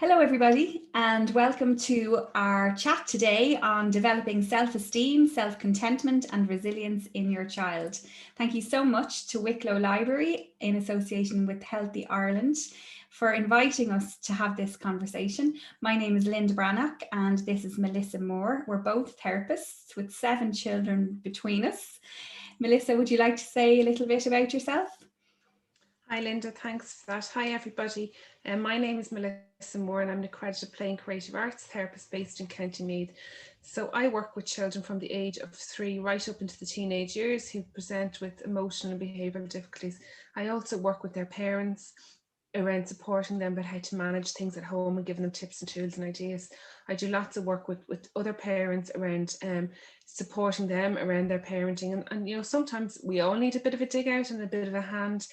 Hello everybody and welcome to our chat today on developing self-esteem, self-contentment and resilience in your child. Thank you so much to Wicklow Library in association with Healthy Ireland for inviting us to have this conversation. My name is Linda Breathnach and this is Melissa Moore. We're both therapists with 7 children between us. Melissa, would you like to say a little bit about yourself? Hi Linda, thanks for that. Hi everybody, my name is Melissa Moore and I'm an accredited play and creative arts therapist based in County Meath. So I work with children from the age of 3 right up into the teenage years who present with emotional and behavioural difficulties. I also work with their parents around supporting them about how to manage things at home and giving them tips and tools and ideas. I do lots of work with other parents around supporting them around their parenting and you know, sometimes we all need a bit of a dig out and a bit of a hand.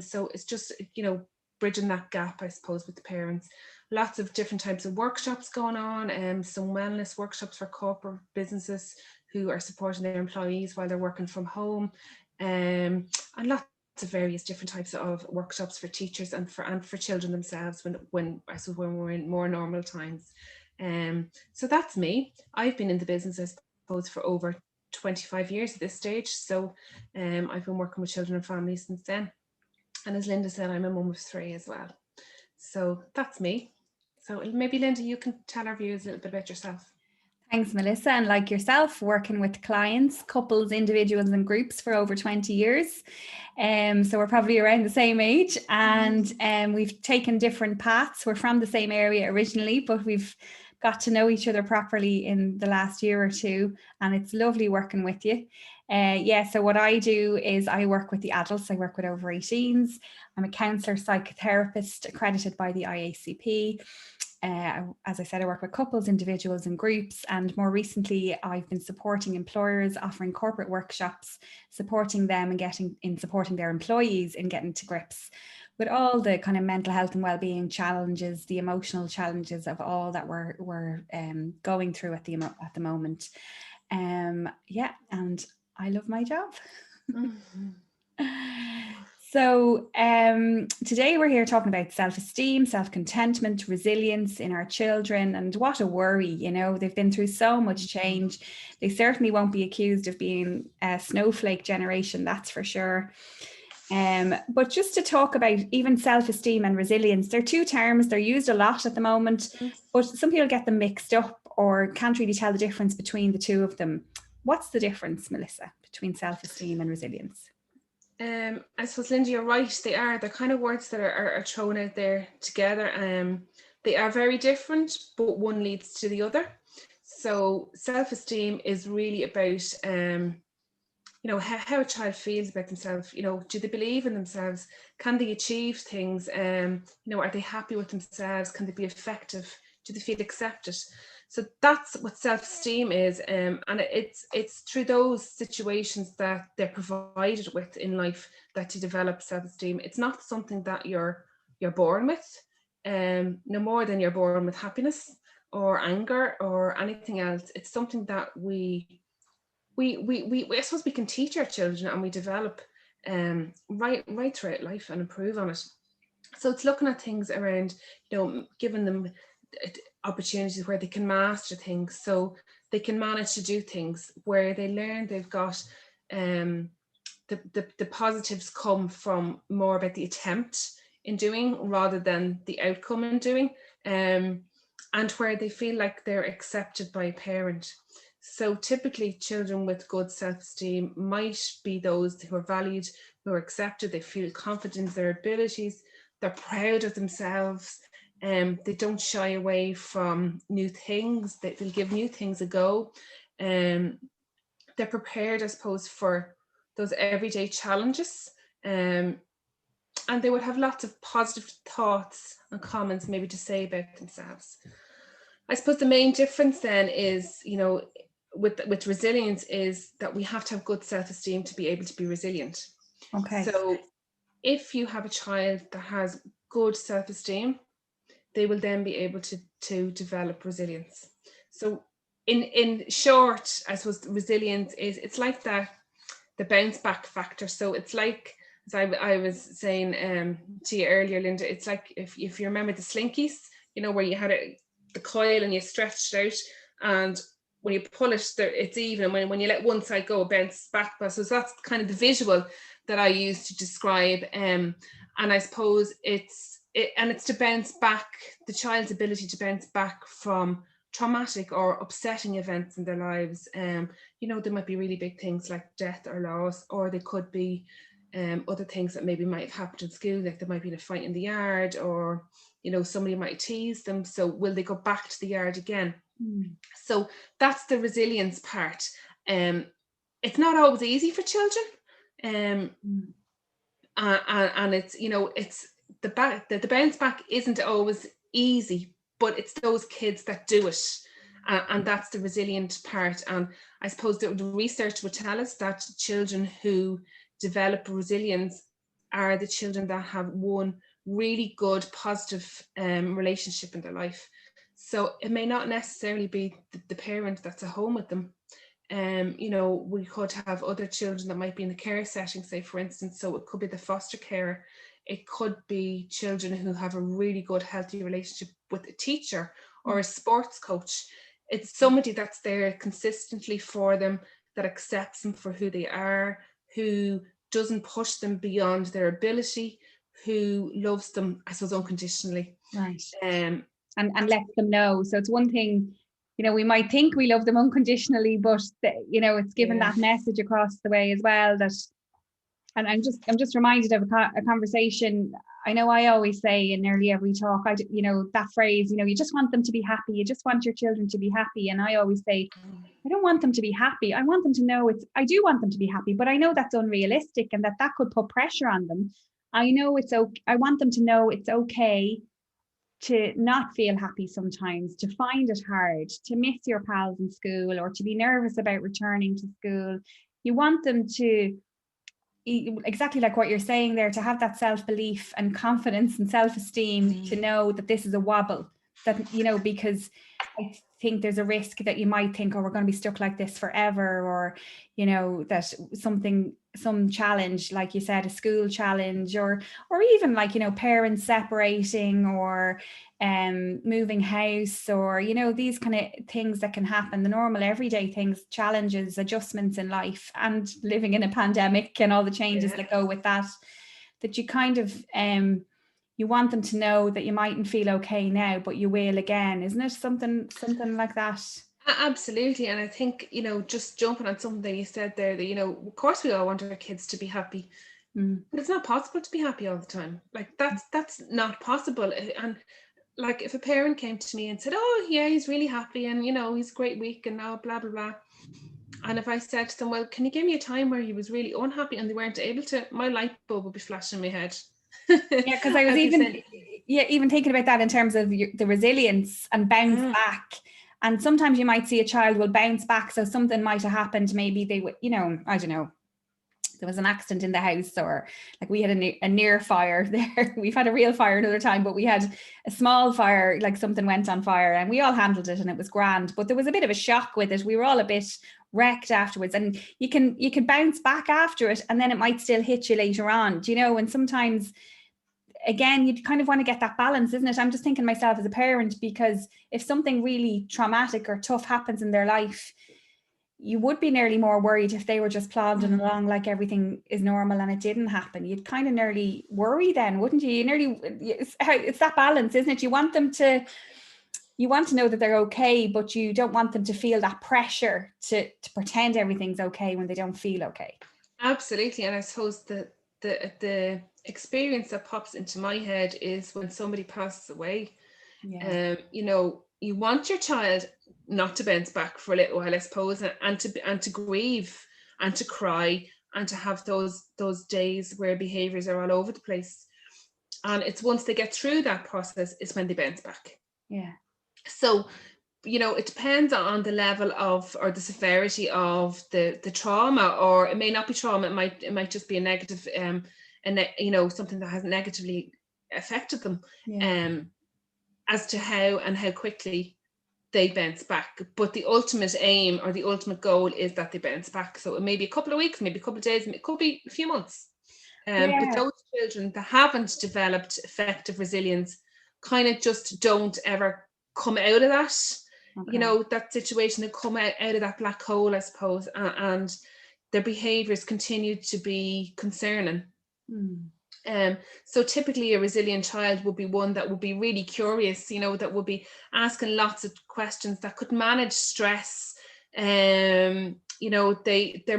So it's just, you know, bridging that gap, I suppose, with the parents. Lots of different types of workshops going on, some wellness workshops for corporate businesses who are supporting their employees while they're working from home, and lots of various different types of workshops for teachers and for children themselves when we're in more normal times. So that's me. I've been in the business, I suppose, for over 25 years at this stage. So I've been working with children and families since then. And as Linda said, I'm a mum of 3 as well. So that's me. So maybe Linda, you can tell our viewers a little bit about yourself. Thanks, Melissa. And like yourself, working with clients, couples, individuals and groups for over 20 years. So we're probably around the same age and we've taken different paths. We're from the same area originally, but we've got to know each other properly in the last year or two. And it's lovely working with you. So what I do is I work with the adults. I work with over 18s. I'm a counsellor, psychotherapist accredited by the IACP. As I said, I work with couples, individuals and groups, and more recently I've been supporting employers, offering corporate workshops, supporting them and supporting their employees in getting to grips with all the kind of mental health and well-being challenges, the emotional challenges of all that we're going through at the moment. And I love my job. So today we're here talking about self-esteem, self-contentment, resilience in our children, and what a worry, you know, they've been through so much change. They certainly won't be accused of being a snowflake generation, that's for sure. But just to talk about even self-esteem and resilience, they're 2 terms, they're used a lot at the moment, but some people get them mixed up or can't really tell the difference between the 2 of them. What's the difference, Melissa, between self-esteem and resilience? I suppose, Linda, you're right. They're kind of words that are thrown out there together. They are very different, but one leads to the other. So self-esteem is really about, you know, how a child feels about themselves. You know, do they believe in themselves? Can they achieve things? You know, are they happy with themselves? Can they be effective? Do they feel accepted? So that's what self-esteem is, and it's through those situations that they're provided with in life that you develop self-esteem. It's not something that you're born with, no more than you're born with happiness or anger or anything else. It's something that we I suppose we can teach our children and we develop right throughout life and improve on it. So it's looking at things around, you know, giving them opportunities where they can master things, so they can manage to do things where they learn they've got the positives come from more about the attempt in doing rather than the outcome in doing, and where they feel like they're accepted by a parent. So typically children with good self-esteem might be those who are valued, who are accepted, they feel confident in their abilities, they're proud of themselves. They don't shy away from new things. They'll give new things a go. They're prepared, I suppose, for those everyday challenges. And they would have lots of positive thoughts and comments maybe to say about themselves. I suppose the main difference then is, you know, with resilience is that we have to have good self-esteem to be able to be resilient. Okay. So if you have a child that has good self-esteem, they will then be able to develop resilience. So in short, I suppose resilience it's like the bounce back factor. So it's like, as I was saying to you earlier, Linda, it's like if you remember the Slinkies, where you had the coil and you stretched it out, and when you pull it, it's even, and when you let one side go, it bounces back. So that's kind of the visual that I use to describe, and I suppose it's to bounce back, the child's ability to bounce back from traumatic or upsetting events in their lives. There might be really big things like death or loss, or they could be other things that maybe might have happened in school, like there might be a fight in the yard, or somebody might tease them. So will they go back to the yard again? So that's the resilience part. It's not always easy for children, and it's it's the bounce back isn't always easy, but it's those kids that do it, and that's the resilient part. And I suppose the research would tell us that children who develop resilience are the children that have one really good positive relationship in their life. So it may not necessarily be the parent that's at home with them. We could have other children that might be in the care setting, say, for instance. So it could be the foster carer. It could be children who have a really good, healthy relationship with a teacher or a sports coach. It's somebody that's there consistently for them, that accepts them for who they are, who doesn't push them beyond their ability, who loves them, I suppose, unconditionally. Right. And lets them know. So it's one thing, we might think we love them unconditionally, but it's given that message across the way as well. That, and I'm just reminded of a conversation. I know I always say in nearly every talk, that phrase, you just want them to be happy. You just want your children to be happy. And I always say, I don't want them to be happy. I want them to know I do want them to be happy, but I know that's unrealistic and that could put pressure on them. I know it's okay. I want them to know it's okay to not feel happy sometimes, to find it hard, to miss your pals in school, or to be nervous about returning to school. You want them to, exactly like what you're saying there, to have that self-belief and confidence and self-esteem, to know that this is a wobble, that, because I think there's a risk that you might think, oh, we're going to be stuck like this forever, or, that some challenge, like you said, a school challenge, or even like, parents separating, or moving house, or, these kind of things that can happen, the normal everyday things, challenges, adjustments in life, and living in a pandemic and all the changes that go with that you kind of, you want them to know that you mightn't feel okay now, but you will again. Isn't it something like that? Absolutely. And I think, just jumping on something you said there, that, of course we all want our kids to be happy, but it's not possible to be happy all the time. Like that's not possible. And like, if a parent came to me and said, oh yeah, he's really happy, and he's a great week, and now blah blah blah, and if I said to them, well, can you give me a time where he was really unhappy and they weren't able to, my light bulb would be flashing in my head. Yeah, because I was even thinking about that in terms of the resilience and bounce back. And sometimes you might see a child will bounce back. So something might have happened. Maybe they would, I don't know, there was an accident in the house, or like we had a near fire there. We've had a real fire another time, but we had a small fire, like something went on fire, and we all handled it and it was grand. But there was a bit of a shock with it. We were all a bit wrecked afterwards, and you can bounce back after it, and then it might still hit you later on, and sometimes, again, you kind of want to get that balance, isn't it? I'm just thinking myself as a parent, because if something really traumatic or tough happens in their life, you would be nearly more worried if they were just plodding along like everything is normal and it didn't happen. You'd kind of nearly worry then, wouldn't you? It's that balance, isn't it? You want to know that they're okay, but you don't want them to feel that pressure to pretend everything's okay when they don't feel okay. Absolutely. And I suppose the experience that pops into my head is when somebody passes away. You want your child not to bounce back for a little while, I suppose, and to grieve and to cry and to have those days where behaviors are all over the place. And it's once they get through that process is when they bounce back. Yeah. So, it depends on the level of, or the severity of the trauma, or it may not be trauma. It might just be a negative, something that has negatively affected them. As to how quickly they bounce back. But the ultimate aim or the ultimate goal is that they bounce back. So it may be a couple of weeks, maybe a couple of days, it could be a few months. But those children that haven't developed effective resilience kind of just don't ever come out of that, Okay. that situation, and come out of that black hole, I suppose, and their behaviours continue to be concerning. So typically a resilient child would be one that would be really curious, that would be asking lots of questions, that could manage stress. They're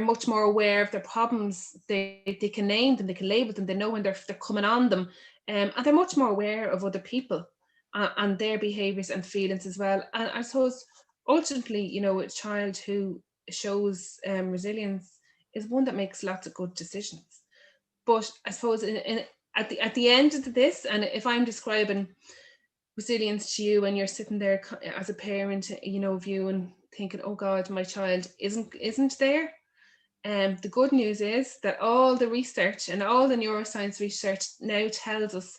much more aware of their problems. They can name them, they can label them, they know when they're coming on them, and they're much more aware of other people and their behaviours and feelings as well. And I suppose ultimately, a child who shows resilience is one that makes lots of good decisions. But I suppose at the end of this, and if I'm describing resilience to you, and you're sitting there as a parent, viewing, thinking, oh God, my child isn't there. The good news is that all the research and all the neuroscience research now tells us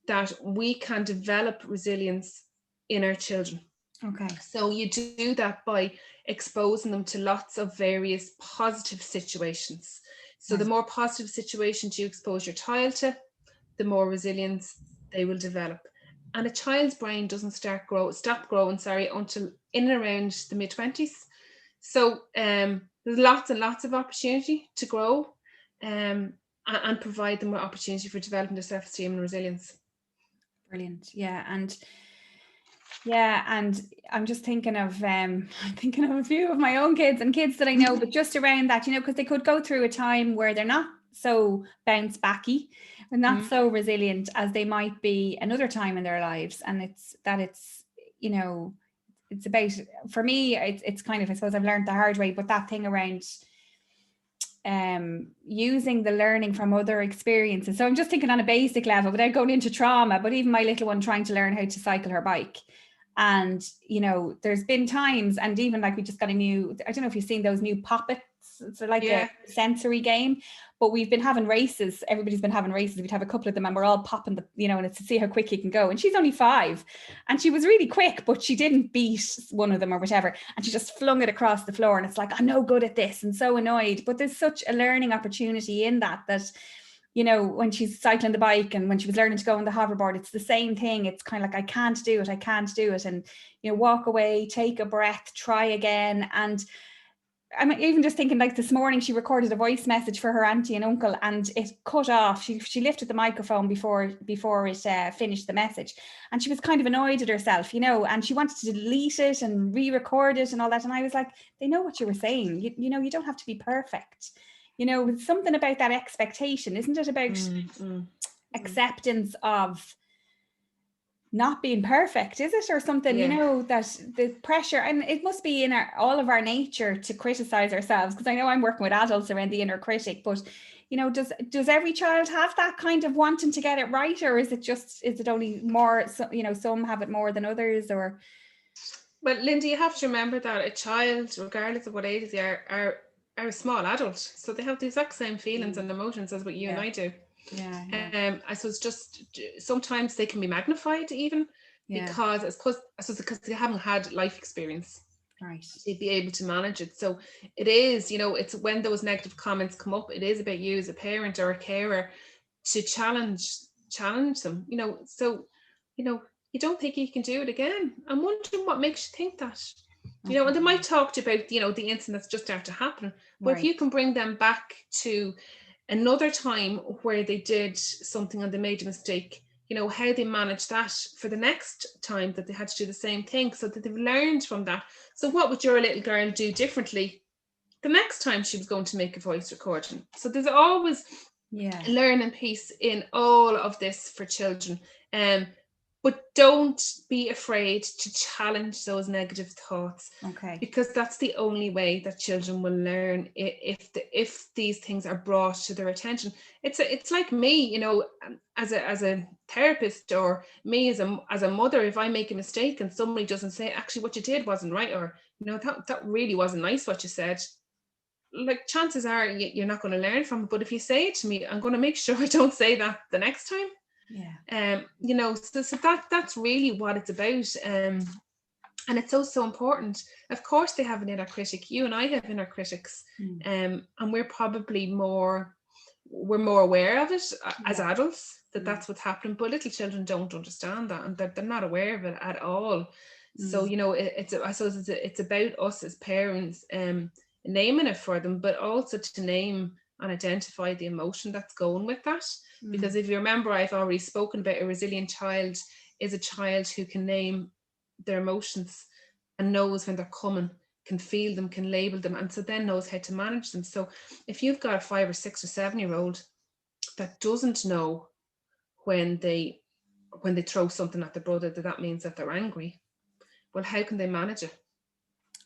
that we can develop resilience in our children. Okay. So you do that by exposing them to lots of various positive situations. So the more positive situations you expose your child to, the more resilience they will develop. And a child's brain doesn't stop growing until in and around the mid-20s. So there's lots and lots of opportunity to grow, and provide them with opportunity for developing their self-esteem and resilience. Brilliant. Yeah. And I'm just thinking of a few of my own kids and kids that I know, but just around that, because they could go through a time where they're not so bounce backy and not so resilient as they might be another time in their lives. And it's about, for me, it's kind of, I suppose I've learned the hard way, but that thing around using the learning from other experiences. So I'm just thinking on a basic level, without going into trauma, but even my little one trying to learn how to cycle her bike. And, there's been times, and even like we just got I don't know if you've seen those new poppets. It's like a sensory game, but we've been having races. Everybody's been having races. We'd have a couple of them and we're all popping and it's to see how quick you can go. And she's only 5 and she was really quick, but she didn't beat one of them or whatever. And she just flung it across the floor. And it's like, I'm no good at this, and so annoyed. But there's such a learning opportunity in that when she's cycling the bike and when she was learning to go on the hoverboard, it's the same thing. It's kind of like, I can't do it. And, walk away, take a breath, try again. And I'm even just thinking, like this morning, she recorded a voice message for her auntie and uncle and it cut off. She lifted the microphone before it finished the message. And she was kind of annoyed at herself, and she wanted to delete it and re-record it and all that. And I was like, they know what you were saying. You don't have to be perfect. Something about that expectation, isn't it? About acceptance of not being perfect, is it? Or something, that the pressure, and it must be in all of our nature to criticize ourselves, because I know I'm working with adults around the inner critic, but does every child have that kind of wanting to get it right, or is it only more, some have it more than others? Or well, Linda, you have to remember that a child, regardless of what age they are a small adult, so they have the exact same feelings and emotions as what you and I do. I suppose just sometimes they can be magnified even because I suppose because they haven't had life experience, right, to be able to manage it. So it is, it's when those negative comments come up, it is about you as a parent or a carer to challenge them, so you don't think you can do it again. I'm wondering what makes you think that. And they might talk about, the incident that's just after happen. But if you can bring them back to another time where they did something and they made a mistake, how they managed that for the next time that they had to do the same thing, so that they've learned from that. So what would your little girl do differently the next time she was going to make a voice recording? So there's always a learning piece in all of this for children. But don't be afraid to challenge those negative thoughts, because that's the only way that children will learn, if these things are brought to their attention. It's like me, as a therapist, or me as a mother, if I make a mistake and somebody doesn't say, actually what you did wasn't right, or that really wasn't nice what you said, like chances are you're not going to learn from it. But if you say it to me, I'm going to make sure I don't say that the next time. So that's really what it's about. And it's so important. Of course they have an inner critic. You and I have inner critics. And we're probably more aware of it as adults that that's what's happening. But little children don't understand that, and they're not aware of it at all. So, you know, I suppose it's about us as parents naming it for them, but also to name and identify the emotion that's going with that. Because if you remember, I've already spoken about a resilient child is a child who can name their emotions and knows when they're coming, can feel them, can label them, and so then knows how to manage them. So if you've got a 5 or 6 or 7-year-old that doesn't know when they throw something at their brother, that means that they're angry, well, how can they manage it?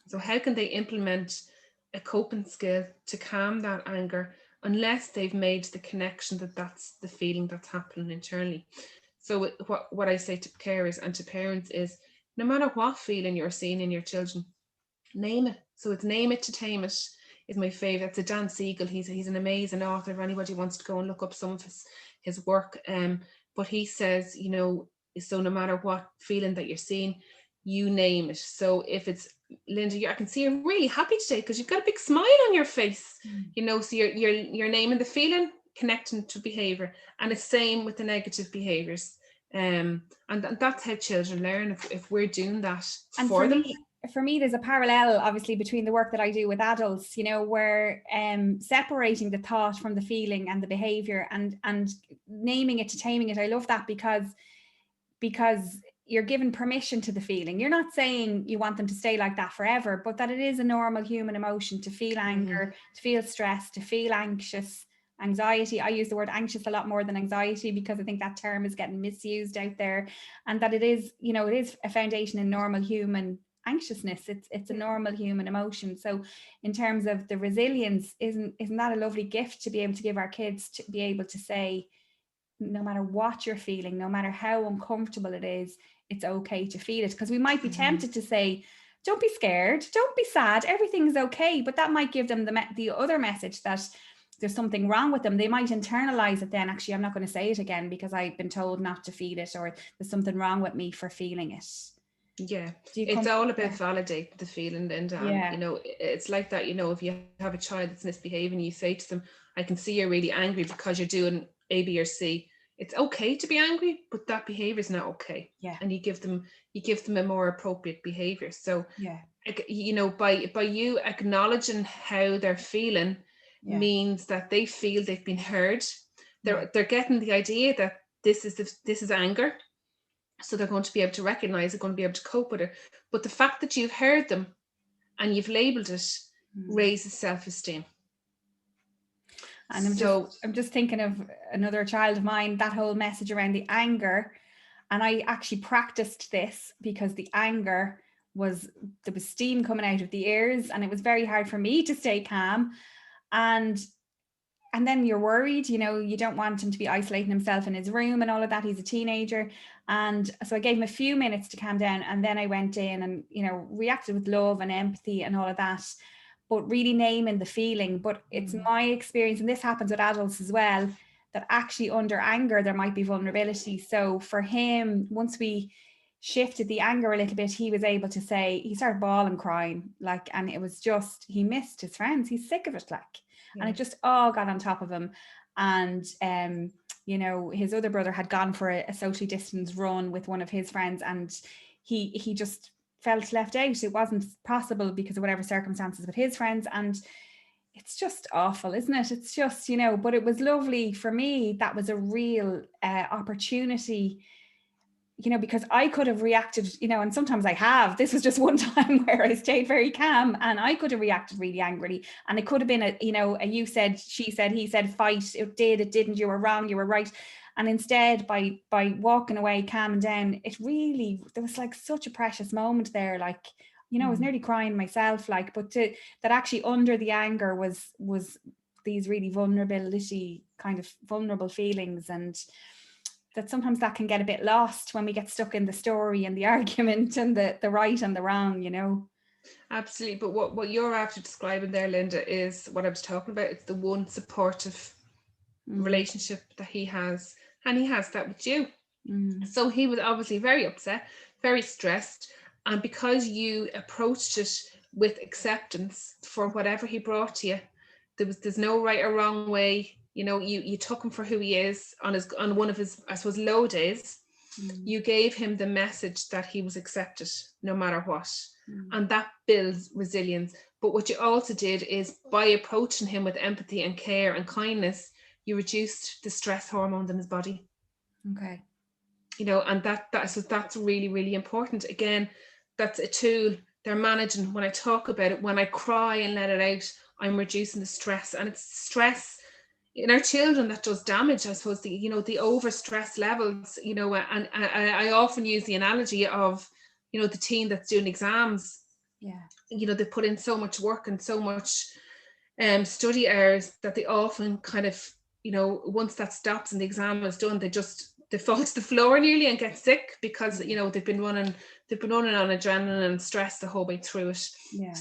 So how can they implement a coping skill to calm that anger unless they've made the connection that that's the feeling that's happening internally? So what I say to carers and to parents is, no matter what feeling you're seeing in your children, name it. So it's name it to tame it is my favorite. It's a Dan Siegel. He's an amazing author. If anybody wants to go and look up some of his work, but he says, you know, so no matter what feeling that you're seeing, you name it. So if it's Linda, I can see you're really happy today because you've got a big smile on your face. You know, so you're naming the feeling, connecting to behaviour, and it's same with the negative behaviours. And that's how children learn if we're doing that for them. For me, there's a parallel, obviously, between the work that I do with adults, you know, where separating the thought from the feeling and the behavior and naming it to taming it. I love that because you're given permission to the feeling. You're not saying you want them to stay like that forever, but that it is a normal human emotion to feel anger, to feel stress, to feel anxious, anxiety. I use the word anxious a lot more than anxiety because I think that term is getting misused out there, and that it is, you know, it is a foundation in normal human anxiousness. It's a normal human emotion. So in terms of the resilience, isn't that a lovely gift to be able to give our kids, to be able to say, no matter what you're feeling, no matter how uncomfortable it is, it's okay to feel it. Because we might be tempted to say, don't be scared, don't be sad, everything's okay. But that might give them the other message that there's something wrong with them. They might internalize it then, actually, I'm not going to say it again because I've been told not to feel it, or there's something wrong with me for feeling it. Yeah, it's all about validating the feeling, Linda. Yeah. You know, it's like that, you know, if you have a child that's misbehaving, you say to them, I can see you're really angry because you're doing A, B, or C. It's okay to be angry, but that behavior is not okay. Yeah. And you give them a more appropriate behavior. So, yeah, you know, by you acknowledging how they're feeling means that they feel they've been heard. They're getting the idea that this is anger. So they're going to be able to recognize it, going to be able to cope with it. But the fact that you've heard them and you've labeled it raises self-esteem. And I'm just thinking of another child of mine, that whole message around the anger. And I actually practiced this because the anger there was steam coming out of the ears, and it was very hard for me to stay calm. And then you're worried, you know, you don't want him to be isolating himself in his room and all of that. He's a teenager. And so I gave him a few minutes to calm down. And then I went in and, you know, reacted with love and empathy and all of that, but really naming the feeling. But it's my experience, and this happens with adults as well, that actually under anger, there might be vulnerability. So for him, once we shifted the anger a little bit, he was able to say, he started bawling, crying, like, and it was just, he missed his friends. He's sick of it, like. And it just all got on top of him. And, you know, his other brother had gone for a socially distanced run with one of his friends, and he just felt left out. It wasn't possible because of whatever circumstances with his friends. And it's just awful, isn't it? It's just, you know, but it was lovely for me. That was a real opportunity, you know, because I could have reacted, you know, and sometimes I have. This was just one time where I stayed very calm, and I could have reacted really angrily. And it could have been a you said, she said, he said fight. It didn't, you were wrong, you were right. And instead, by walking away, calming down, there was like such a precious moment there. Like, you know, I was nearly crying myself, like, but that actually under the anger was these really vulnerable feelings. And that sometimes that can get a bit lost when we get stuck in the story and the argument and the right and the wrong, you know. Absolutely. But what you're after describing there, Linda, is what I was talking about. It's the one supportive relationship that he has, and he has that with you. So he was obviously very upset, very stressed, and because you approached it with acceptance for whatever he brought to you, there's no right or wrong way. You know, you took him for who he is on one of his, I suppose, low days. You gave him the message that he was accepted no matter what. And that builds resilience. But what you also did is, by approaching him with empathy and care and kindness, you reduced the stress hormones in his body. Okay. You know, and that's really, really important. Again, that's a tool they're managing. When I talk about it, when I cry and let it out, I'm reducing the stress. And it's stress in our children that does damage, I suppose, the over stress levels, and I often use the analogy of, the teen that's doing exams. Yeah. They put in so much work and so much study hours that they often kind of, once that stops and the exam is done, they fall to the floor nearly and get sick because, they've been running on adrenaline and stress the whole way through it. Yeah.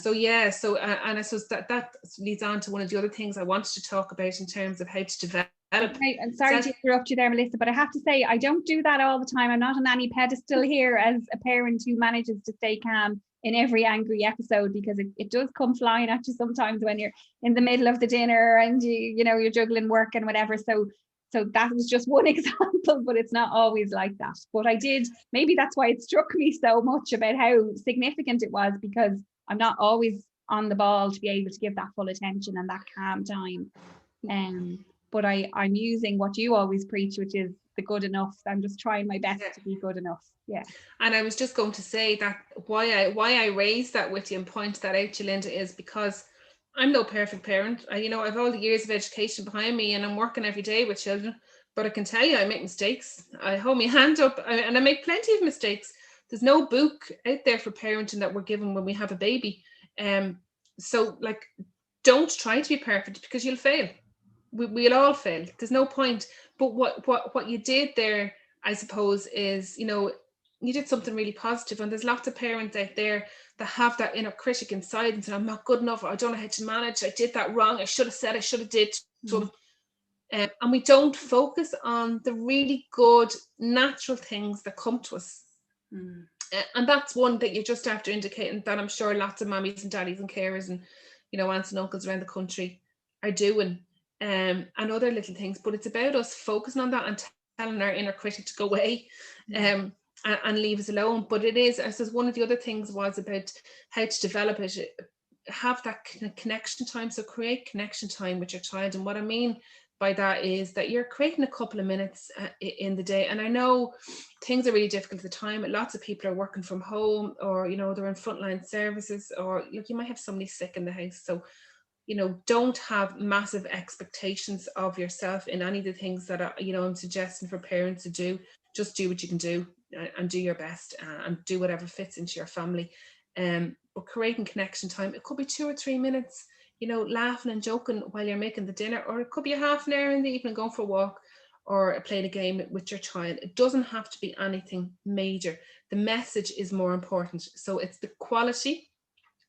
So and I suppose that leads on to one of the other things I wanted to talk about in terms of how to develop. Okay, I'm sorry to interrupt you there, Melissa, but I have to say, I don't do that all the time. I'm not on any pedestal here as a parent who manages to stay calm in every angry episode, because it does come flying at you sometimes when you're in the middle of the dinner and you're juggling work and whatever. So that was just one example, but it's not always like that. But maybe that's why it struck me so much about how significant it was, because I'm not always on the ball to be able to give that full attention and that calm time. But I'm using what you always preach, which is the good enough. I'm just trying my best to be good enough. Yeah. And I was just going to say that why I raised that with you and point that out to Linda is because I'm no perfect parent. I've all the years of education behind me and I'm working every day with children, but I can tell you I make mistakes. I hold my hand up and I make plenty of mistakes. There's no book out there for parenting that we're given when we have a baby. So don't try to be perfect, because you'll fail. We'll all fail. There's no point. But what you did there, I suppose, is, you did something really positive. And there's lots of parents out there that have that inner critic inside and say, I'm not good enough. I don't know how to manage. I did that wrong. I should have said, I should have did. And we don't focus on the really good natural things that come to us. And that's one that you're just after indicating that I'm sure lots of mummies and daddies and carers and, aunts and uncles around the country are doing. And other little things, but it's about us focusing on that and telling our inner critic to go away and leave us alone. But it is, I suppose, one of the other things was about how to develop it, have that connection time. So create connection time with your child. And what I mean by that is that you're creating a couple of minutes in the day. And I know things are really difficult at the time. Lots of people are working from home, or they're in frontline services, or you might have somebody sick in the house. So don't have massive expectations of yourself in any of the things that I'm suggesting for parents to do. Just do what you can do and do your best and do whatever fits into your family. But creating connection time, it could be 2 or 3 minutes, laughing and joking while you're making the dinner, or it could be a half an hour in the evening going for a walk or playing a game with your child. It doesn't have to be anything major. The message is more important. So it's the quality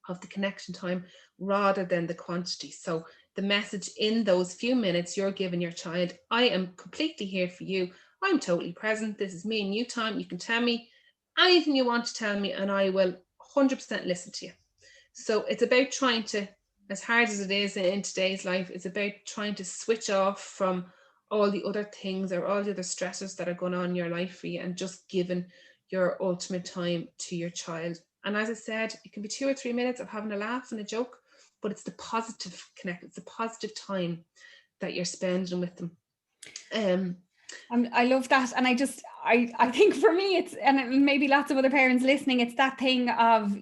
of the connection time rather than the quantity. So the message in those few minutes you're giving your child, I am completely here for you. I'm totally present. This is me and you time. You can tell me anything you want to tell me and I will 100% listen to you. So it's about trying to, as hard as it is in today's life, it's about trying to switch off from all the other things or all the other stresses that are going on in your life for you and just giving your ultimate time to your child. And as I said, it can be 2 or 3 minutes of having a laugh and a joke, but it's the positive connect. It's the positive time that you're spending with them. I love that. And I think for me, it's, and maybe lots of other parents listening, it's that thing of,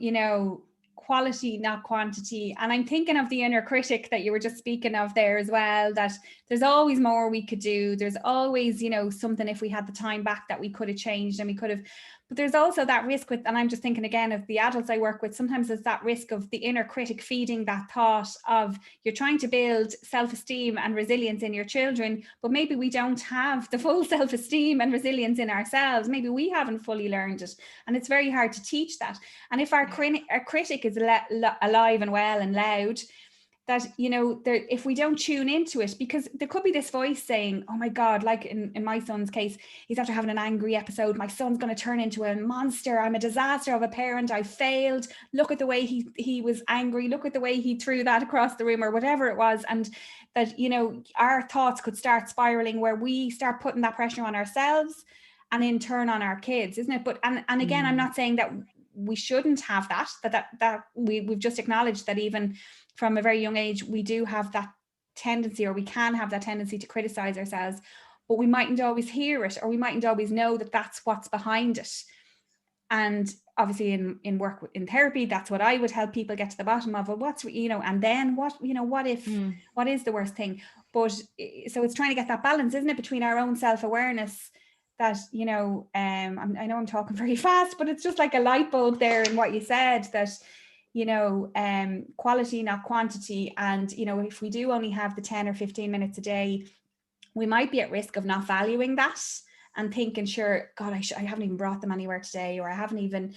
quality, not quantity. And I'm thinking of the inner critic that you were just speaking of there as well, that there's always more we could do. There's always, something, if we had the time back, that we could have changed and we could have. But there's also that risk with, and I'm just thinking again of the adults I work with, sometimes there's that risk of the inner critic feeding that thought of you're trying to build self-esteem and resilience in your children, but maybe we don't have the full self-esteem and resilience in ourselves. Maybe we haven't fully learned it. And it's very hard to teach that. And if our critic is alive and well and loud, that, you know, if we don't tune into it, because there could be this voice saying, oh my God, like in my son's case, he's after having an angry episode. My son's going to turn into a monster. I'm a disaster of a parent. I failed. Look at the way he was angry. Look at the way he threw that across the room or whatever it was. And that, you know, our thoughts could start spiraling where we start putting that pressure on ourselves and in turn on our kids, isn't it? But, and again, I'm not saying that we shouldn't have that we've just acknowledged that even from a very young age, we do have that tendency, or we can have that tendency to criticize ourselves, but we mightn't always hear it, or we mightn't always know that that's what's behind it. And obviously in work in therapy, that's what I would help people get to the bottom of. Well, what's, you know, and then what, you know, what if, what is the worst thing? But so it's trying to get that balance, isn't it, between our own self-awareness that, you know, I know I'm talking very fast, but it's just like a light bulb there in what you said, that, you know, quality, not quantity. And, you know, if we do only have the 10 or 15 minutes a day, we might be at risk of not valuing that and thinking, sure, God, I haven't even brought them anywhere today, or I haven't even,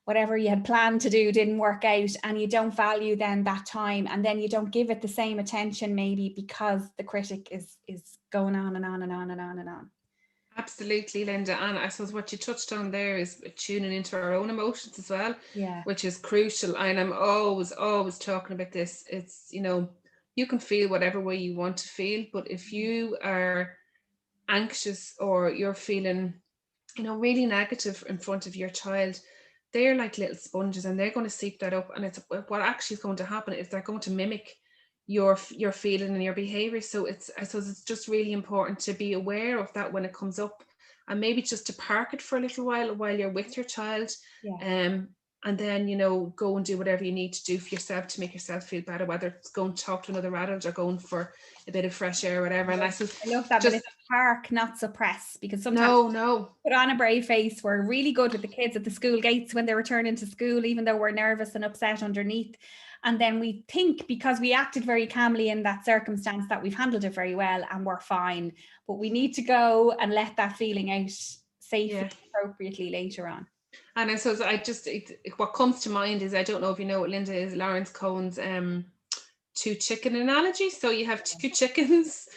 whatever you had planned to do didn't work out, and you don't value then that time, and then you don't give it the same attention maybe because the critic is going on and on and on and on and on. Absolutely, Linda. And I suppose what you touched on there is tuning into our own emotions as well, which is crucial. And I'm always talking about this. It's, you know, you can feel whatever way you want to feel, but if you are anxious or you're feeling, you know, really negative in front of your child, they're like little sponges and they're going to seep that up. And it's what actually is going to happen is they're going to mimic your feeling and your behavior. So I suppose it's just really important to be aware of that when it comes up, and maybe just to park it for a little while you're with your child. And then, you know, go and do whatever you need to do for yourself to make yourself feel better, whether it's going to talk to another adult or going for a bit of fresh air or whatever. And I love that, but it's park, not suppress, because sometimes put on a brave face. We're really good with the kids at the school gates when they return into school, even though we're nervous and upset underneath. And then we think because we acted very calmly in that circumstance that we've handled it very well and we're fine. But we need to go and let that feeling out safely, appropriately later on. And I suppose what comes to mind is, I don't know if you know what, Linda, is Lawrence Cohen's two chicken analogy. So you have two chickens,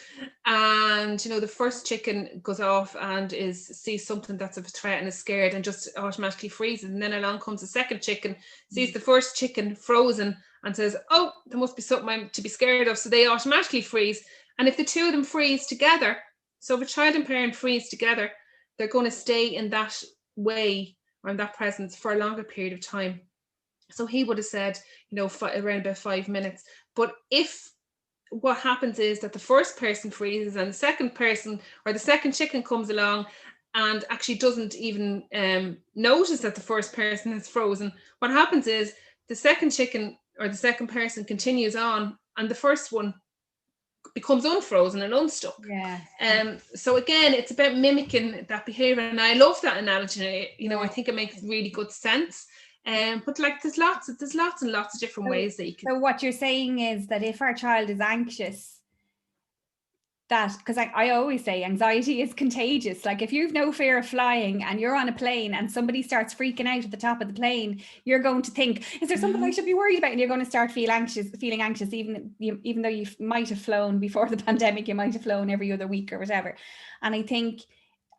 and, you know, the first chicken goes off and sees something that's a threat and is scared and just automatically freezes. And then along comes the second chicken, sees the first chicken frozen and says, oh, there must be something I'm to be scared of. So they automatically freeze. And if the two of them freeze together, so if a child and parent freeze together, they're going to stay in that way or in that presence for a longer period of time. So he would have said, you know, around about 5 minutes. But if what happens is that the first person freezes and the second person or the second chicken comes along and actually doesn't even notice that the first person is frozen, what happens is the second chicken or the second person continues on and the first one becomes unfrozen and unstuck. So again, it's about mimicking that behavior, and I love that analogy. You know, I think it makes really good sense. But like there's lots and lots of different ways that you can. So what you're saying is that if our child is anxious, that, because I always say anxiety is contagious. Like if you've no fear of flying and you're on a plane and somebody starts freaking out at the top of the plane, you're going to think, is there something I should be worried about? And you're going to start feeling anxious, even though you might have flown before the pandemic, you might have flown every other week or whatever. And I think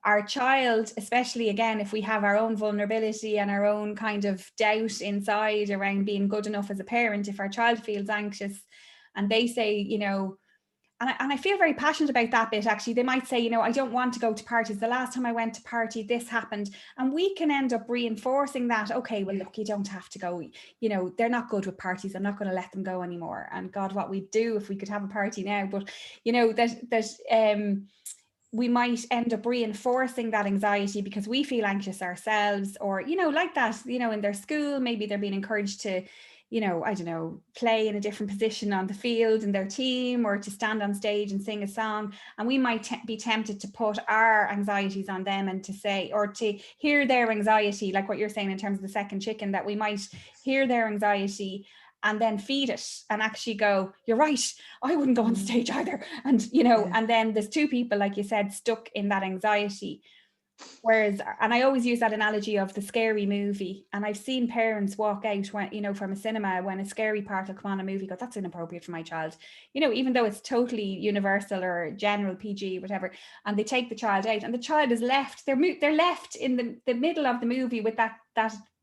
our child, especially again, if we have our own vulnerability and our own kind of doubt inside around being good enough as a parent, if our child feels anxious and they say, you know, and I feel very passionate about that bit, actually. They might say, you know, I don't want to go to parties. The last time I went to party, this happened. And we can end up reinforcing that. Okay, well, look, you don't have to go. You know, they're not good with parties. I'm not going to let them go anymore. And God, what we'd do if we could have a party now. But, you know, we might end up reinforcing that anxiety because we feel anxious ourselves, or, you know, like that, you know, in their school, maybe they're being encouraged to, you know, I don't know, play in a different position on the field in their team, or to stand on stage and sing a song. And we might be tempted to put our anxieties on them and to say, or to hear their anxiety, like what you're saying in terms of the second chicken, that we might hear their anxiety and then feed it and actually go, you're right, I wouldn't go on stage either. And, you know, and then there's two people, like you said, stuck in that anxiety. Whereas, and I always use that analogy of the scary movie, and I've seen parents walk out when, you know, from a cinema when a scary part will come on a movie, go, that's inappropriate for my child, you know, even though it's totally universal or general PG, whatever, and they take the child out, and the child is left, they're left in the middle of the movie with that,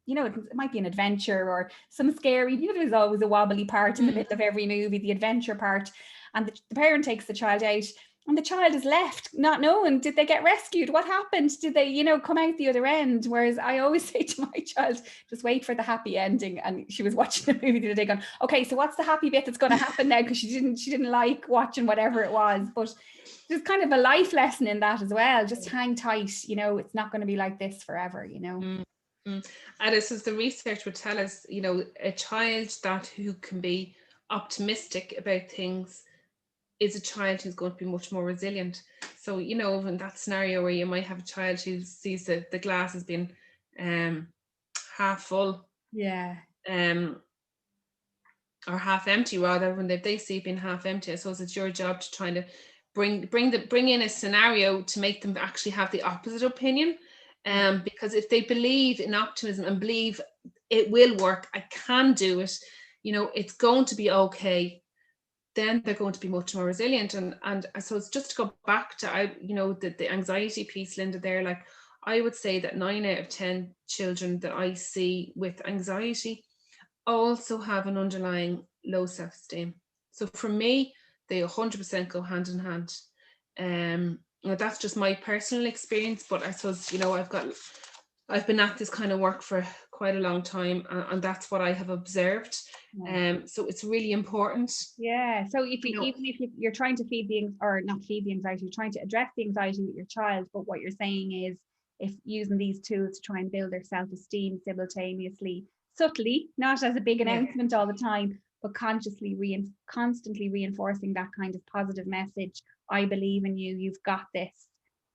you know, it might be an adventure or some scary, you know, there's always a wobbly part in the middle of every movie, the adventure part, and the parent takes the child out, and the child is left not knowing, did they get rescued? What happened? Did they, you know, come out the other end? Whereas I always say to my child, just wait for the happy ending. And she was watching the movie the other day going, okay, so what's the happy bit that's going to happen now? Because she didn't like watching whatever it was. But there's kind of a life lesson in that as well. Just hang tight, you know, it's not going to be like this forever, you know. And this is the research would tell us, you know, a child who can be optimistic about things is a child who's going to be much more resilient. So, you know, in that scenario where you might have a child who sees the glass as being half full, or half empty rather, when they see it being half empty, I suppose it's your job to try to bring in a scenario to make them actually have the opposite opinion. Because if they believe in optimism and believe it will work, I can do it, you know, it's going to be okay, then they're going to be much more resilient. And I suppose just to go back to, you know, the anxiety piece, Linda, there, like I would say that 9 out of 10 children that I see with anxiety also have an underlying low self-esteem. So for me, they 100% go hand in hand. Well, that's just my personal experience, but I suppose, you know, I've been at this kind of work for quite a long time, and that's what I have observed. So it's really important. Yeah. So if you, even if you're trying to not feed the anxiety, you're trying to address the anxiety with your child, but what you're saying is, if using these tools to try and build their self-esteem simultaneously, subtly, not as a big announcement all the time, but consciously constantly reinforcing that kind of positive message. I believe in you. You've got this.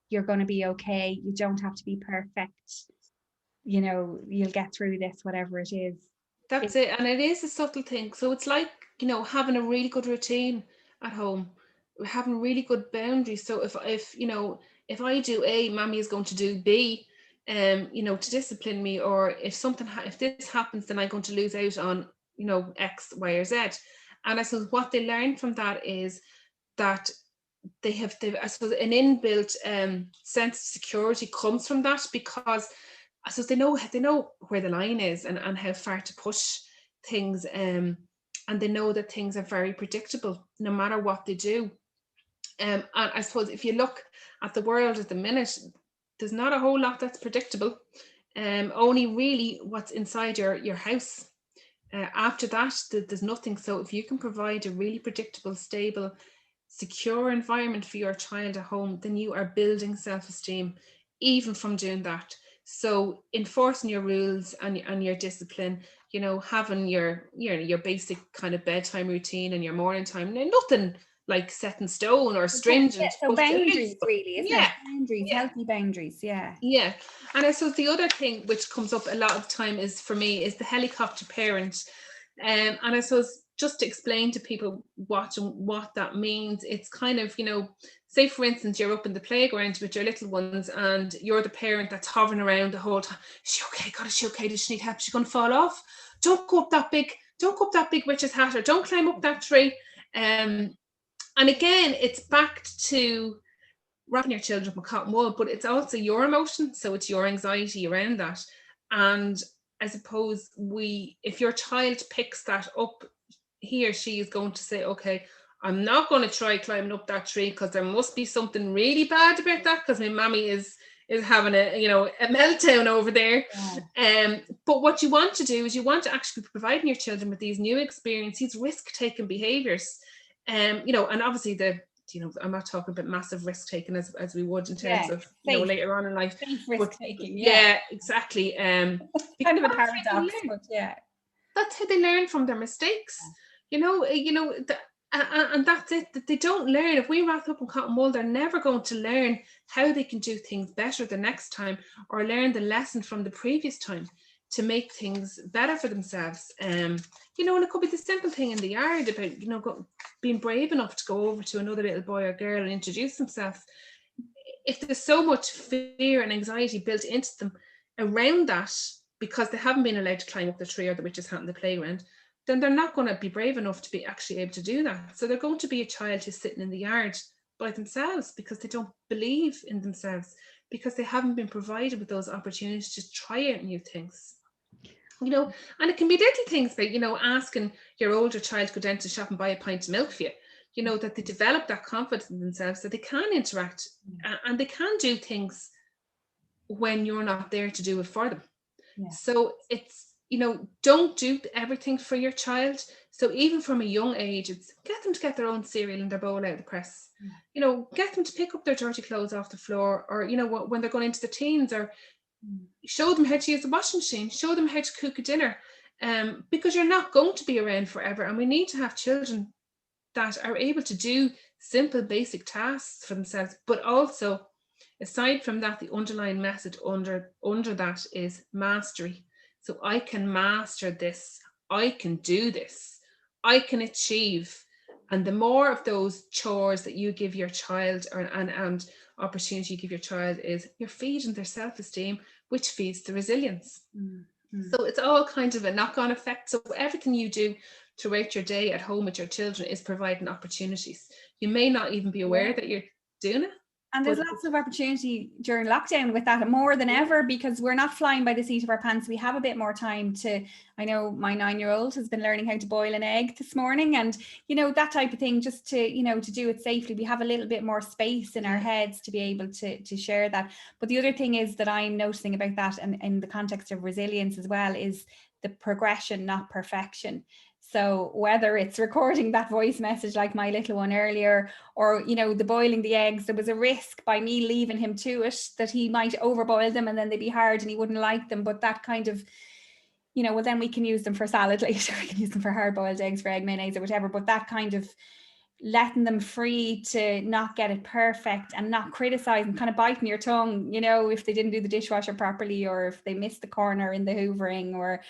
You're going to be okay. You don't have to be perfect. You know, you'll get through this, whatever it is. That's it. And it is a subtle thing. So it's like, you know, having a really good routine at home, having really good boundaries. So if you know, if I do A, mommy is going to do B, you know, to discipline me, or if this happens, then I'm going to lose out on, you know, X, Y, or Z. And I suppose what they learn from that is that they've I suppose an inbuilt sense of security comes from that, because I suppose they know where the line is and how far to push things, and they know that things are very predictable no matter what they do. And I suppose if you look at the world at the minute, there's not a whole lot that's predictable. Only really what's inside your house. After that, there's nothing. So if you can provide a really predictable, stable, secure environment for your child at home, then you are building self-esteem even from doing that. So enforcing your rules and your discipline, you know, having your basic kind of bedtime routine and your morning time, nothing like set in stone or stringent. So boundaries, really, isn't it? Boundaries, healthy boundaries, yeah. And I suppose the other thing which comes up a lot of the time is, for me, is the helicopter parent. And I suppose just to explain to people what that means, it's kind of, you know, say for instance, you're up in the playground with your little ones and you're the parent that's hovering around the whole time. Is she okay? God, is she okay? Does she need help? Is she going to fall off? Don't go up that big witch's hat, or don't climb up that tree. And again, it's back to wrapping your children up in cotton wool, but it's also your emotion. So it's your anxiety around that. And I suppose if your child picks that up, he or she is going to say, okay, I'm not going to try climbing up that tree because there must be something really bad about that, because my mommy is having a meltdown over there. But what you want to do is you want to actually be providing your children with these new experiences, risk-taking behaviors. And obviously I'm not talking about massive risk taking as we would in terms of later on in life. Risk taking, exactly. Kind of a paradox, but that's how they learn from their mistakes. And that's it. That they don't learn. If we wrap up in cotton wool, they're never going to learn how they can do things better the next time, or learn the lesson from the previous time to make things better for themselves. And it could be the simple thing in the yard about being brave enough to go over to another little boy or girl and introduce themselves. if there's so much fear and anxiety built into them around that, because they haven't been allowed to climb up the tree or the witch's hat in the playground, then they're not going to be brave enough to be actually able to do that. So they're going to be a child who's sitting in the yard by themselves because they don't believe in themselves, because they haven't been provided with those opportunities to try out new things. And it can be little things like, asking your older child to go down to the shop and buy a pint of milk for you, that they develop that confidence in themselves, that they can interact and they can do things when you're not there to do it for them. Yeah. So it's, don't do everything for your child. So even from a young age, it's get them to get their own cereal and their bowl out of the press. Get them to pick up their dirty clothes off the floor, or, when they're going into the teens, or show them how to use the washing machine, show them how to cook a dinner, because you're not going to be around forever. And we need to have children that are able to do simple, basic tasks for themselves. But also, aside from that, the underlying message under that is mastery. So I can master this, I can do this, I can achieve. And the more of those chores that you give your child, and opportunity you give your child, is you're feeding their self-esteem, which feeds the resilience. Mm-hmm. So it's all kind of a knock-on effect. So everything you do throughout your day at home with your children is providing opportunities. You may not even be aware that you're doing it. And there's lots of opportunity during lockdown with that, more than ever, because we're not flying by the seat of our pants. We have a bit more time to, I know my 9-year-old has been learning how to boil an egg this morning, and, that type of thing, just to, to do it safely. We have a little bit more space in our heads to be able to share that. But the other thing is that I'm noticing about that, and in the context of resilience as well, is the progression, not perfection. So whether it's recording that voice message like my little one earlier, or, the boiling the eggs, there was a risk by me leaving him to it that he might overboil them and then they'd be hard and he wouldn't like them. But that kind of, well, then we can use them for salad later. We can use them for hard-boiled eggs, for egg mayonnaise or whatever. But that kind of letting them free to not get it perfect and not criticize and kind of biting your tongue, if they didn't do the dishwasher properly, or if they missed the corner in the hoovering, or...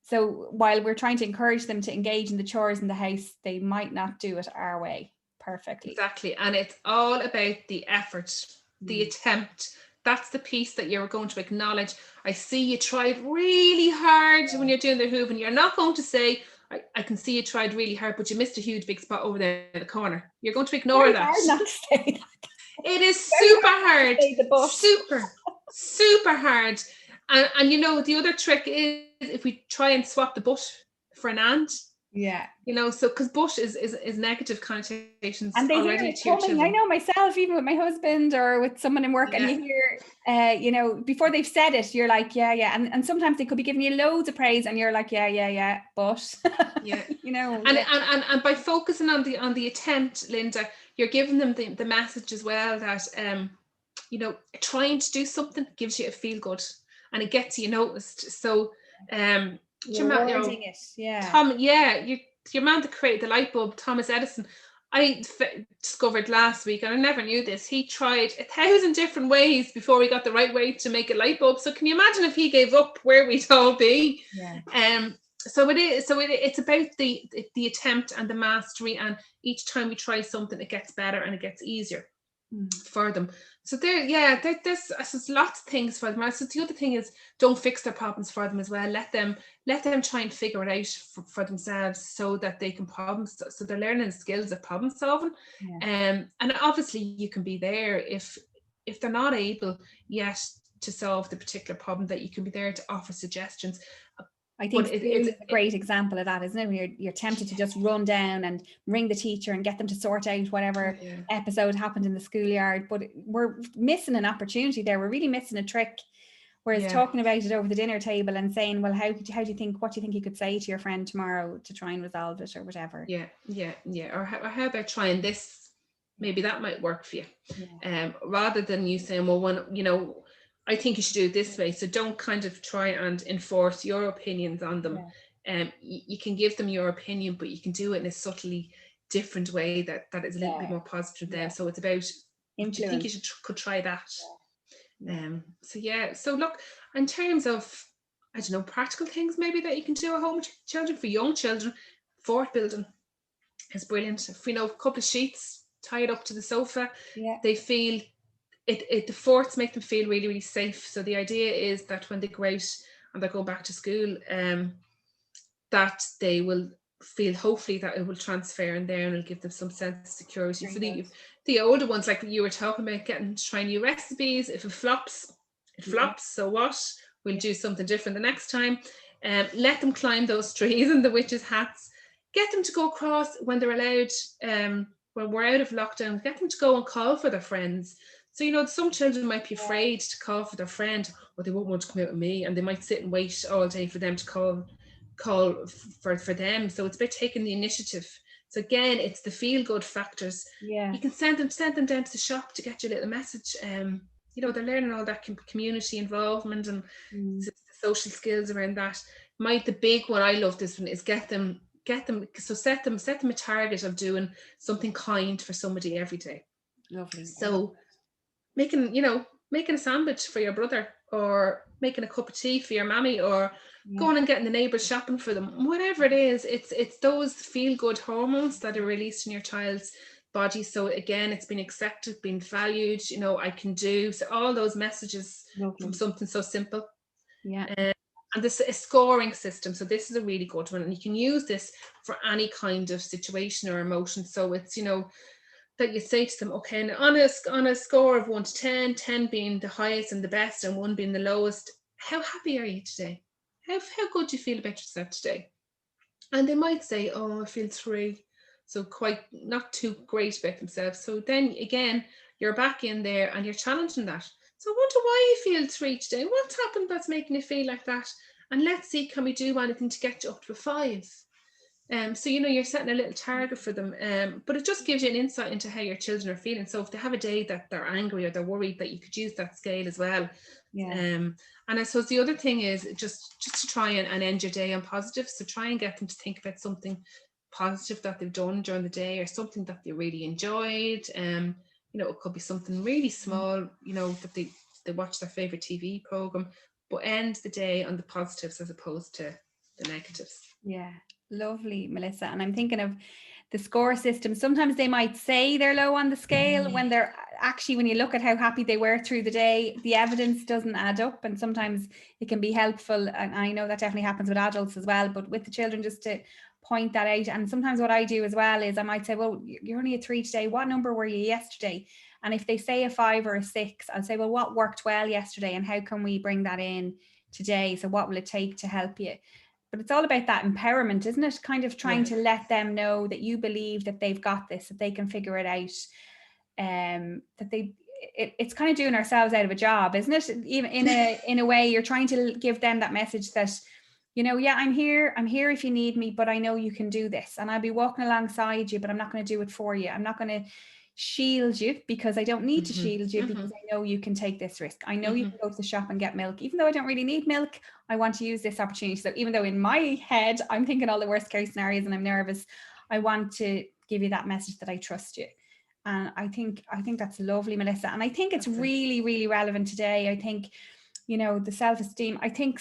So while we're trying to encourage them to engage in the chores in the house, they might not do it our way perfectly. Exactly. And it's all about the effort, the attempt. That's the piece that you're going to acknowledge. I see you tried really hard when you're doing the hoovering. You're not going to say, I can see you tried really hard, but you missed a huge big spot over there in the corner. You're going to ignore that. Hard not to say that. It is super hard. Super hard. And the other trick is if we try and swap the but for an and. Yeah. So because but is negative connotations and they already hear it to your coming. children. I know myself, even with my husband or with someone in work, and you hear, before they've said it, you're like, yeah. And sometimes they could be giving you loads of praise and you're like, yeah, but And by focusing on the attempt, Linda, you're giving them the message as well that trying to do something gives you a feel good and it gets you noticed. So you're wording it. Your man that created the light bulb, Thomas Edison, I discovered last week, and I never knew this, he tried 1,000 different ways before he got the right way to make a light bulb. So can you imagine if he gave up, where we'd all be? So it's about the attempt and the mastery, and each time we try something, it gets better and it gets easier for them. So there's lots of things for them. So the other thing is, don't fix their problems for them as well. Let them try and figure it out for themselves, so that they can so they're learning skills of problem solving. And obviously you can be there if they're not able yet to solve the particular problem, that you can be there to offer suggestions. I think it's a great example of that, isn't it? When you're tempted to just run down and ring the teacher and get them to sort out whatever episode happened in the schoolyard. But we're missing an opportunity there. We're really missing a trick. Whereas talking about it over the dinner table and saying, well, what do you think you could say to your friend tomorrow to try and resolve it, or whatever. Or how about trying this? Maybe that might work for you. Rather than you saying, well, I think you should do it this way. So don't kind of try and enforce your opinions on them. You can give them your opinion, but you can do it in a subtly different way that is a little bit more positive to them. So it's about, do you think you could try that? So look, in terms of, I don't know, practical things maybe that you can do at home with children. For young children, fort building is brilliant. If we know a couple of sheets tied up to the sofa, they feel the forts make them feel really, really safe. So the idea is that when they go out and they're going back to school, that they will feel, hopefully, that it will transfer in there and it'll give them some sense of security. For the older ones, like you were talking about, getting to try new recipes. If it flops, it flops. So what? We'll do something different the next time. Let them climb those trees and the witches' hats. Get them to go across when they're allowed, when we're out of lockdown, get them to go and call for their friends. So, some children might be afraid to call for their friend, or they won't want to come out with me, and they might sit and wait all day for them to call for them. So it's about taking the initiative. So again, it's the feel-good factors. Yeah. You can send them down to the shop to get your little message. They're learning all that community involvement and the social skills around that. The big one, I love this one, is get them, so set them a target of doing something kind for somebody every day. Lovely. So making a sandwich for your brother, or making a cup of tea for your mammy, or going and getting the neighbours shopping for them, whatever it is. It's those feel good hormones that are released in your child's body. So again, it's been accepted, been valued, I can do. So all those messages from something so simple. And this is a scoring system. So this is a really good one, and you can use this for any kind of situation or emotion. So it's that you say to them, okay, on a score of 1 to 10, 10 being the highest and the best and 1 being the lowest, how happy are you today? How good do you feel about yourself today? And they might say, oh, I feel 3. So quite not too great about themselves. So then again, you're back in there and you're challenging that. So I wonder why you feel 3 today. What's happened that's making you feel like that? And let's see, can we do anything to get you up to a 5? So you're setting a little target for them, but it just gives you an insight into how your children are feeling. So if they have a day that they're angry or they're worried, that you could use that scale as well. And I suppose the other thing is just to try and end your day on positive. So try and get them to think about something positive that they've done during the day, or something that they really enjoyed. It could be something really small, that they watch their favorite TV program, but end the day on the positives as opposed to the negatives. Yeah. Lovely, Melissa. And I'm thinking of the score system. Sometimes they might say they're low on the scale when they're actually, when you look at how happy they were through the day, the evidence doesn't add up. And sometimes it can be helpful. And I know that definitely happens with adults as well, but with the children, just to point that out. And sometimes what I do as well is I might say, well, you're only a 3 today. What number were you yesterday? And if they say a 5 or a 6, I'll say, well, what worked well yesterday and how can we bring that in today? So what will it take to help you? But it's all about that empowerment, isn't it? Kind of trying to let them know that you believe that they've got this, that they can figure it out. That it's kind of doing ourselves out of a job, isn't it? Even in a way, you're trying to give them that message that, I'm here if you need me, but I know you can do this, and I'll be walking alongside you, but I'm not going to do it for you. I'm not going to shield you, because I don't need to shield you, because I know you can take this risk. I know you can go to the shop and get milk, even though I don't really need milk. I want to use this opportunity. So even though in my head I'm thinking all the worst case scenarios and I'm nervous, I want to give you that message that I trust you. And I think that's lovely, Melissa. And I think it's really, really relevant today. I think, the self-esteem, I think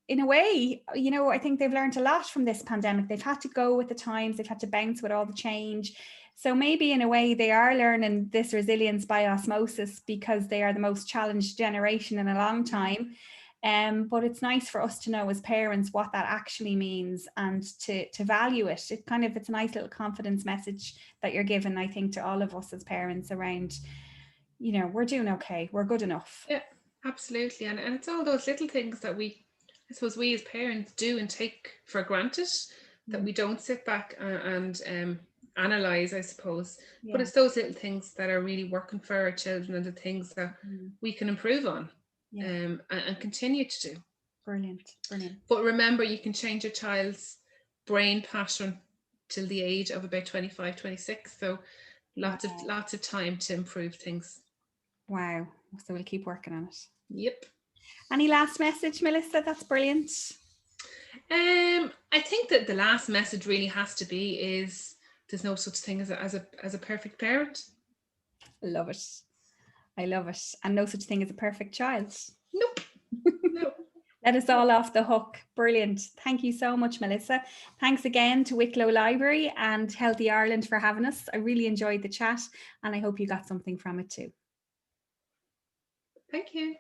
in a way, I think they've learned a lot from this pandemic. They've had to go with the times, they've had to bounce with all the change. So maybe in a way they are learning this resilience by osmosis, because they are the most challenged generation in a long time. But it's nice for us to know as parents what that actually means, and to value it. It's a nice little confidence message that you're given, I think, to all of us as parents around, we're doing okay, we're good enough. Yeah, absolutely. And it's all those little things that we as parents do and take for granted, that we don't sit back and analyze, I suppose. But it's those little things that are really working for our children, and the things that we can improve on and continue to do. Brilliant. But remember, you can change your child's brain pattern till the age of about 25, 26. So lots of time to improve things. Wow. So we'll keep working on it. Yep. Any last message, Melissa? That's brilliant. I think that the last message really has to be is there's no such thing as a perfect parent. I love it. And no such thing as a perfect child. Nope. No. Let us all off the hook. Brilliant. Thank you so much, Melissa. Thanks again to Wicklow Library and Healthy Ireland for having us. I really enjoyed the chat, and I hope you got something from it too. Thank you.